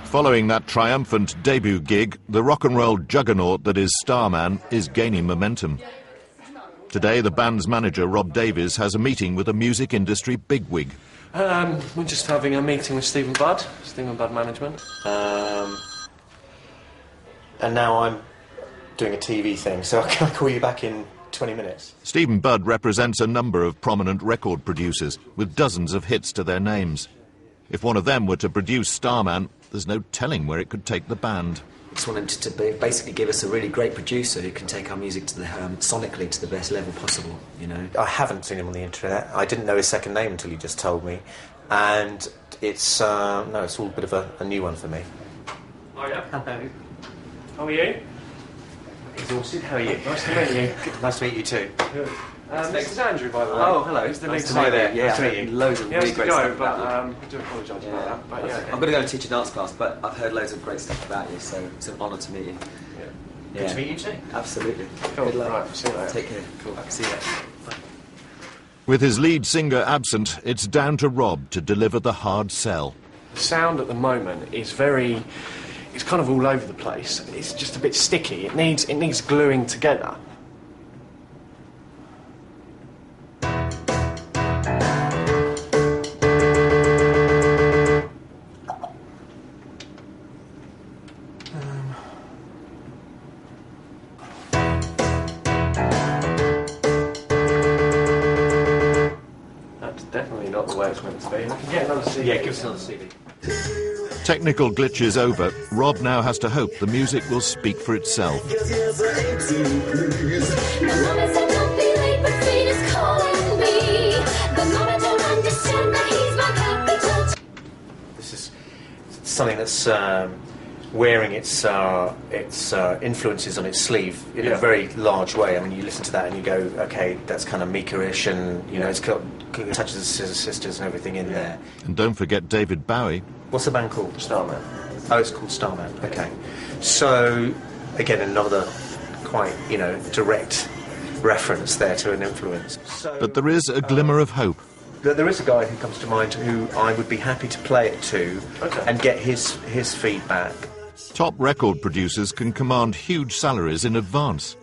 Following that triumphant debut gig, the rock and roll juggernaut that is Starman is gaining momentum. Today, the band's manager, Rob Davies, has a meeting with a music industry bigwig. We're just having a meeting with Stephen Budd Management. And now I'm doing a TV thing, so can I call you back in 20 minutes? Stephen Budd represents a number of prominent record producers, with dozens of hits to their names. If one of them were to produce Starman, there's no telling where it could take the band. I just want him to basically give us a really great producer who can take our music to the sonically to the best level possible, you know. I haven't seen him on the internet. I didn't know his second name until you just told me. And it's, no, it's all a bit of a new one for me. Oh, yeah? Hello. How are you? Exhausted, how are you? Nice to meet you. Nice to meet you too. Good. This is Andrew, by the way. Oh, hello. He's the lead singer there. Yeah, nice to meet you. Loads of really great stuff about you. I do apologise about that. But yeah. I'm going to go and teach a dance class, but I've heard loads of great stuff about you, so it's an honour to meet you. Yeah. Good to meet you too. Absolutely. Cool. Good luck. Right, see you later. Take care. Cool. See you later. Bye. With his lead singer absent, it's down to Rob to deliver the hard sell. The sound at the moment is very... It's kind of all over the place. It's just a bit sticky. It needs gluing together. That's definitely not the way it's meant to be. I can get another CD. Yeah, give us another CD. Technical glitches over, Rob now has to hope the music will speak for itself. This is something that's wearing its influences on its sleeve in a very large way. I mean, you listen to that and you go, okay, that's kind of Mika-ish, and you know, it's got touches of Scissor Sisters and everything in there. And don't forget David Bowie. What's the band called? Starman. Oh, it's called Starman. Okay. So, again, another quite, you know, direct reference there to an influence. But there is a glimmer of hope. There is a guy who comes to mind who I would be happy to play it to and get his feedback. Top record producers can command huge salaries in advance.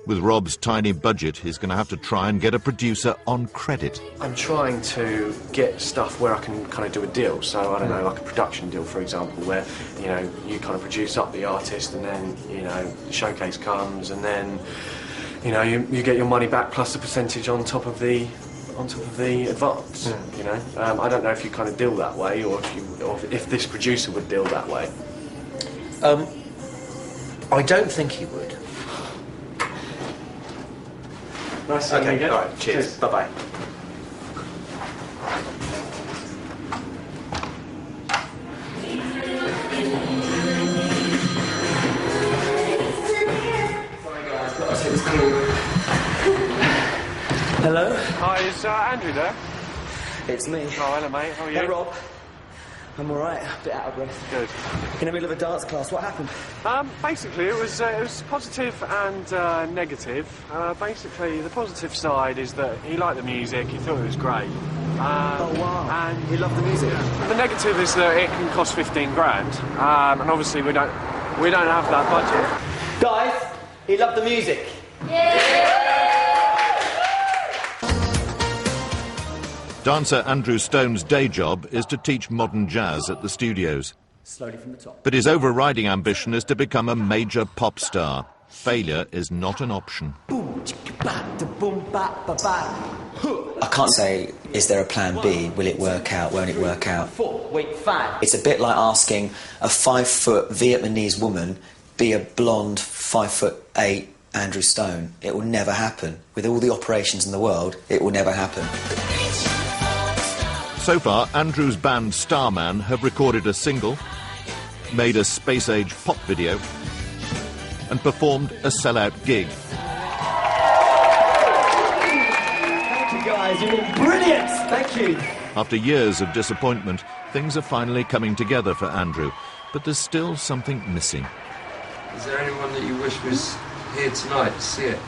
With Rob's tiny budget, he's going to have to try and get a producer on credit. I'm trying to get stuff where I can kind of do a deal. So, I don't know, like a production deal, for example, where, you know, you kind of produce up the artist and then, you know, the showcase comes and then, you know, you get your money back plus a percentage on top of the advance, you know. I don't know if you kind of deal that way or if this producer would deal that way. I don't think he would. Nice seeing you again. All right, cheers. Bye-bye. Hello? Hi, is Andrew there? It's me. Oh, hello, mate. How are you? Hey, Rob. I'm all right. A bit out of breath. Good. In the middle of a dance class. What happened? Basically, it was positive and negative. Basically, the positive side is that he liked the music. He thought it was great. Oh wow! And he loved the music. The negative is that it can cost 15 grand, and obviously we don't have that budget. Guys, he loved the music. Yeah! Dancer Andrew Stone's day job is to teach modern jazz at the studios. Slowly from the top. But his overriding ambition is to become a major pop star. Failure is not an option. I can't say, is there a plan B? Will it work out? Won't it work out? 4, wait, 5. It's a bit like asking a 5-foot Vietnamese woman be a blonde 5'8" Andrew Stone. It will never happen. With all the operations in the world, it will never happen. So far, Andrew's band Starman have recorded a single, made a space-age pop video, and performed a sellout gig. Thank you, guys. You've been brilliant. Thank you. After years of disappointment, things are finally coming together for Andrew, but there's still something missing. Is there anyone that you wish was here tonight to see it?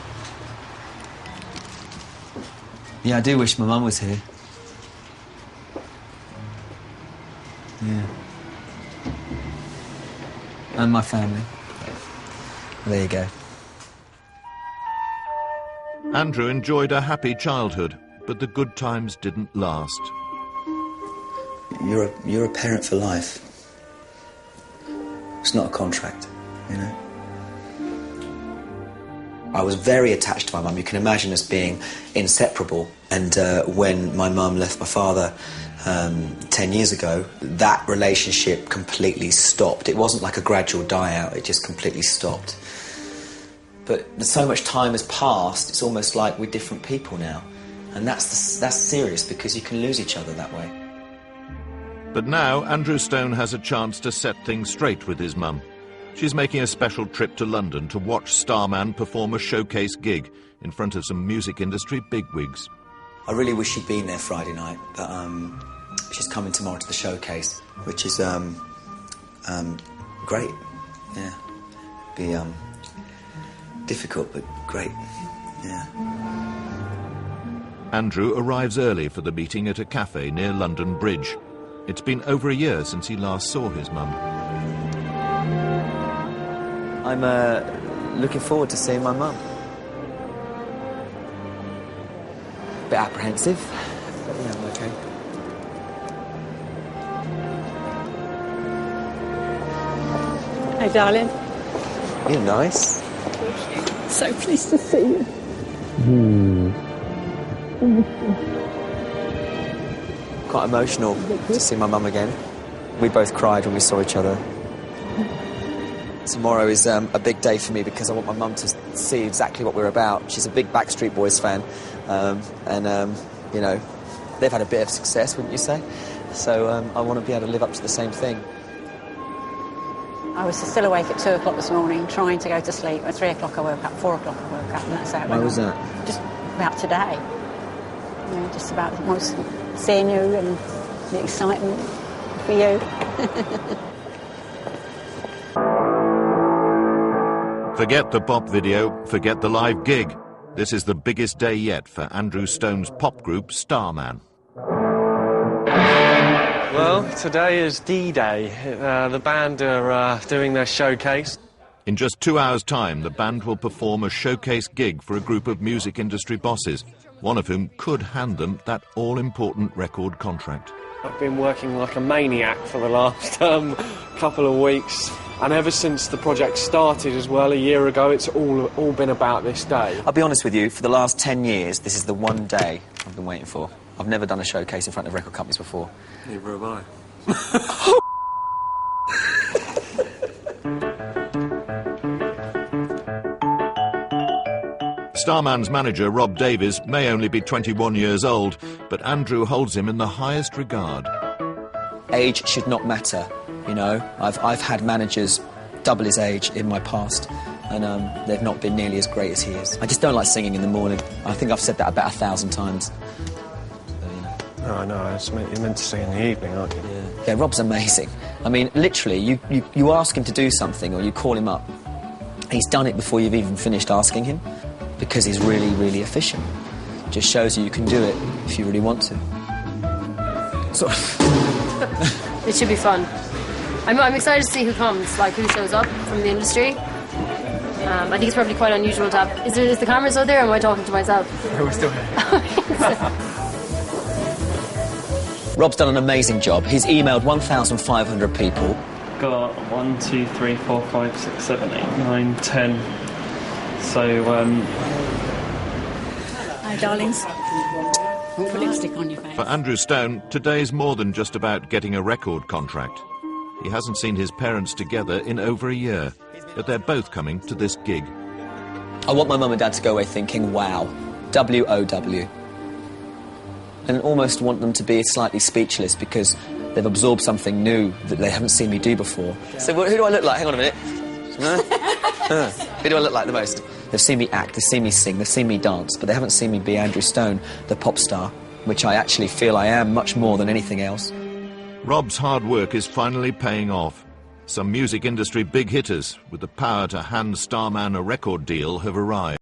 Yeah, I do wish my mum was here. Yeah. And my family. There you go. Andrew enjoyed a happy childhood, but the good times didn't last. You're a parent for life. It's not a contract, you know. I was very attached to my mum. You can imagine us being inseparable. And when my mum left my father 10 years ago, that relationship completely stopped. It wasn't like a gradual die-out, it just completely stopped. But so much time has passed, it's almost like we're different people now. And that's serious, because you can lose each other that way. But now Andrew Stone has a chance to set things straight with his mum. She's making a special trip to London to watch Starman perform a showcase gig in front of some music industry bigwigs. I really wish she'd been there Friday night, but she's coming tomorrow to the showcase, which is great. Yeah, be difficult, but great. Yeah. Andrew arrives early for the meeting at a cafe near London Bridge. It's been over a year since he last saw his mum. I'm looking forward to seeing my mum. Bit apprehensive, but yeah, I'm okay. Hi, darling. You're nice. So pleased to see you. Quite emotional to see my mum again. We both cried when we saw each other. Tomorrow is a big day for me because I want my mum to see exactly what we're about. She's a big Backstreet Boys fan, you know, they've had a bit of success, wouldn't you say? So I want to be able to live up to the same thing. I was still awake at 2 o'clock this morning, trying to go to sleep. At 3 o'clock I woke up, 4 o'clock I woke up, and that's how it went. Why was that? Just about today. You know, just about seeing you and the excitement for you. Forget the pop video, forget the live gig. This is the biggest day yet for Andrew Stone's pop group Starman. Well, today is D-Day. The band are doing their showcase. In just 2 hours' time, the band will perform a showcase gig for a group of music industry bosses, one of whom could hand them that all-important record contract. I've been working like a maniac for the last couple of weeks. And ever since the project started as well, a year ago, it's all been about this day. I'll be honest with you, for the last 10 years, this is the one day I've been waiting for. I've never done a showcase in front of record companies before. Neither have I. Starman's manager, Rob Davies, may only be 21 years old, but Andrew holds him in the highest regard. Age should not matter, you know. I've had managers double his age in my past, and they've not been nearly as great as he is. I just don't like singing in the morning. I think I've said that about 1,000 times. So, you know. No, I know. You're meant to sing in the evening, aren't you? Yeah, Rob's amazing. I mean, literally, you ask him to do something or you call him up. He's done it before you've even finished asking him, because he's really, really efficient. Just shows you can do it if you really want to. Sort of. It should be fun. I'm excited to see who comes, like who shows up from the industry. I think it's probably quite unusual to have... Is the camera still there, or am I talking to myself? No, we're still here. Rob's done an amazing job. He's emailed 1,500 people. Got 1, 2, 3, 4, 5, 6, 7, 8, 9, 10. So, Hi, darlings. Put lipstick on your face. For Andrew Stone, today's more than just about getting a record contract. He hasn't seen his parents together in over a year, but they're both coming to this gig. I want my mum and dad to go away thinking, wow, W-O-W. And almost want them to be slightly speechless because they've absorbed something new that they haven't seen me do before. So who do I look like? Hang on a minute. Who do I look like the most? They've seen me act, they've seen me sing, they've seen me dance, but they haven't seen me be Andrew Stone, the pop star, which I actually feel I am much more than anything else. Rob's hard work is finally paying off. Some music industry big hitters with the power to hand Starman a record deal have arrived.